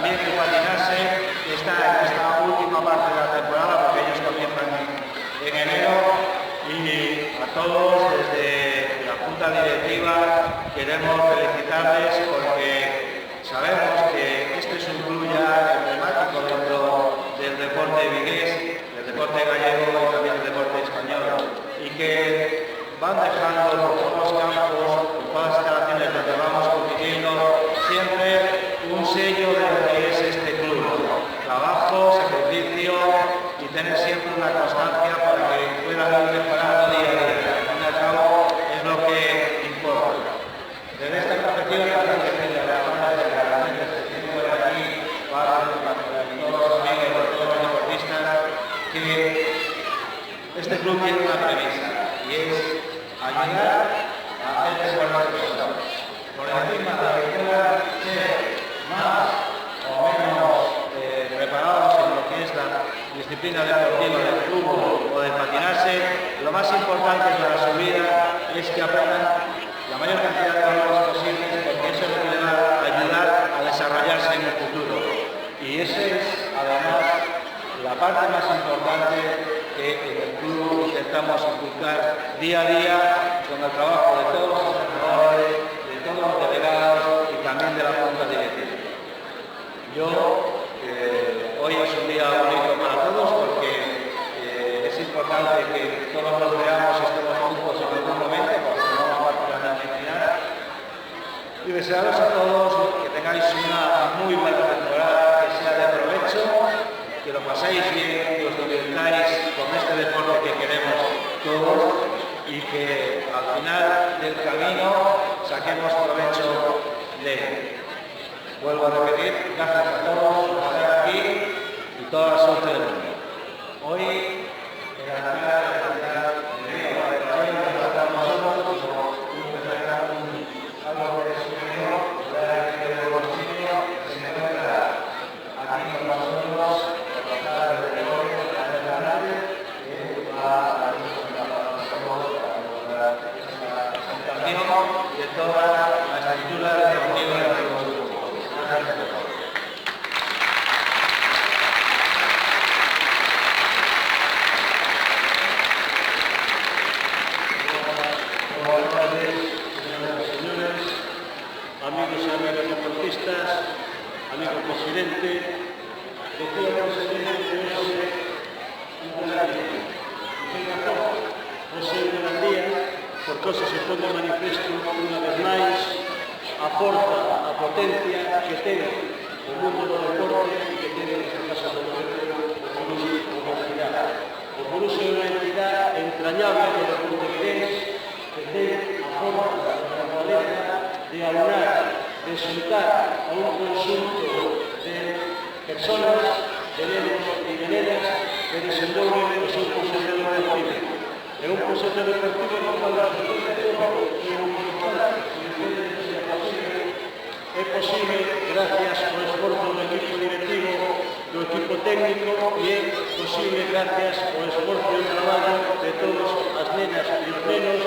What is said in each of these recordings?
también el patinarse está en esta última parte de la temporada, porque ellos comienzan en enero, y a todos desde la Junta Directiva queremos felicitarles porque sabemos que este es un club ya emblemático dentro del deporte vigués, del deporte gallego y también del deporte español, y que van dejando por todos los campos, por todas las instalaciones donde vamos compitiendo, siempre un sello de lo que es este club. Trabajo, sacrificio y tener siempre una constancia para que puedan ir mejorando día a día. Al fin y al cabo es lo que importa. Desde esta perspectiva, también decirle a la banda de la gente que tiene por aquí, para todos los amigos, todos los deportistas, que este club tiene una premisa y es ayudar a hacer buenas cosas. Por encima de que puedan ser más o menos preparados en lo que es la disciplina deportiva del fútbol o de patinarse, lo más importante para su vida es que aprendan la mayor cantidad de valores posibles, porque eso es lo que le va a ayudar a desarrollarse en el futuro. Y esa es, además, la parte más importante que en el club intentamos inculcar día a día con el trabajo de todos los entrenadores, de todos los delegados y también de la Junta Directiva. Hoy es un día bonito para todos porque es importante que todos nos veamos y estemos juntos en algún momento, porque no vamos a partir la final. Y desearos a todos que tengáis una muy buena temporada, que sea de provecho, que lo paséis bien, que os divirtáis con este deporte que queremos todos y que al final del camino saquemos provecho de él. Vuelvo a repetir, gracias a todos por estar aquí y toda la suerte del mundo. Hoy, en la entrada de la ciudad de Río, algo de su dinero, de bolsillo, se encuentra aquí con nosotros, representante de Gregorio, que va a ir con la presentación de toda la estructura deportiva de la Revolución. Gracias a todos. Buenas tardes, señoras y señores, amigos y amigas deportistas, amigo presidente. Decía el presidente que hoy un gran día. José un gran día, porque hoxe se pone de manifesto unha vez máis a forza, a potencia que ten o mundo do deporte e que ten neste caso do deporte o Coruxo. O Coruxo é unha entidade entrañable do deporte vigués que ten a forza, a fortaleza de aunar, de xuntar a un conxunto de personas, de nenos e de nenas que desenvolven o seu proxecto deportivo. É un proxecto deportivo no qual é posible gracias ao esforzo do equipo directivo, do equipo técnico e é posible gracias ao esforzo e ao traballo de todas as nenas e os nenos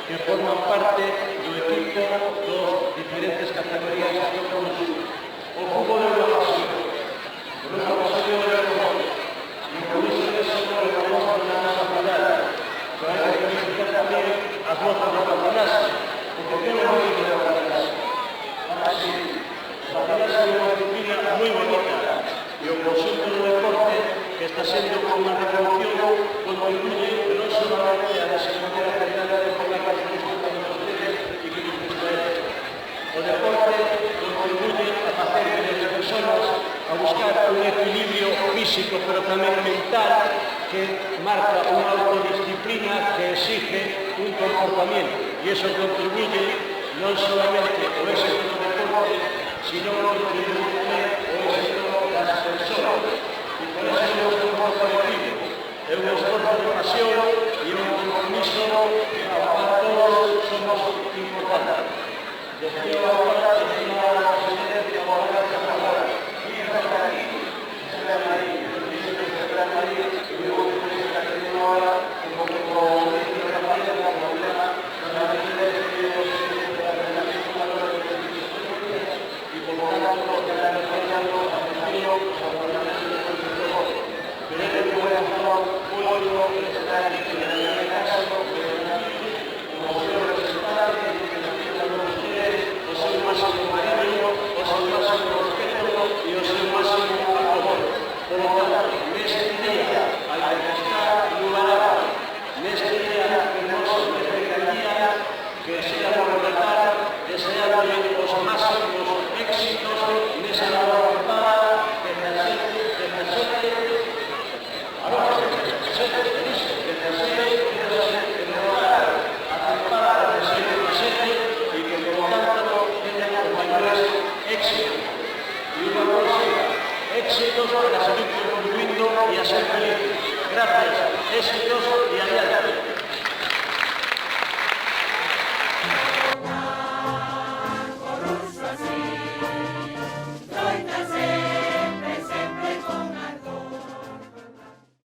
que forman parte do equipo dos diferentes categorías do conjunto. O fútbol é unha pasión, é unha pasión de deporte, e por iso eso lo vamos na nosa cidade. Pero hai que felicitar tamén as notas do patinaxe, porque non é moi de patinaxe. Así, o patinaxe é unha disciplina moi bonita e o conxunto do deporte que está sendo unha revolución contribuye non solamente a desenvolver a calidade deportiva que disfrutan os ustedes e que disfrutan eles. O deporte contribuye a facer que as persoas a buscar un equilibrio físico pero tamén mental que marca unha autodisciplina que exige un comportamiento e eso contribuye non solamente ao éxito do deporte, sino contribuye ao éxito das persoas. E por eso é un esforzo colectivo, é un esforzo de pasión e un compromiso que para todos somos importantes. Decía agora, decía a presidencia,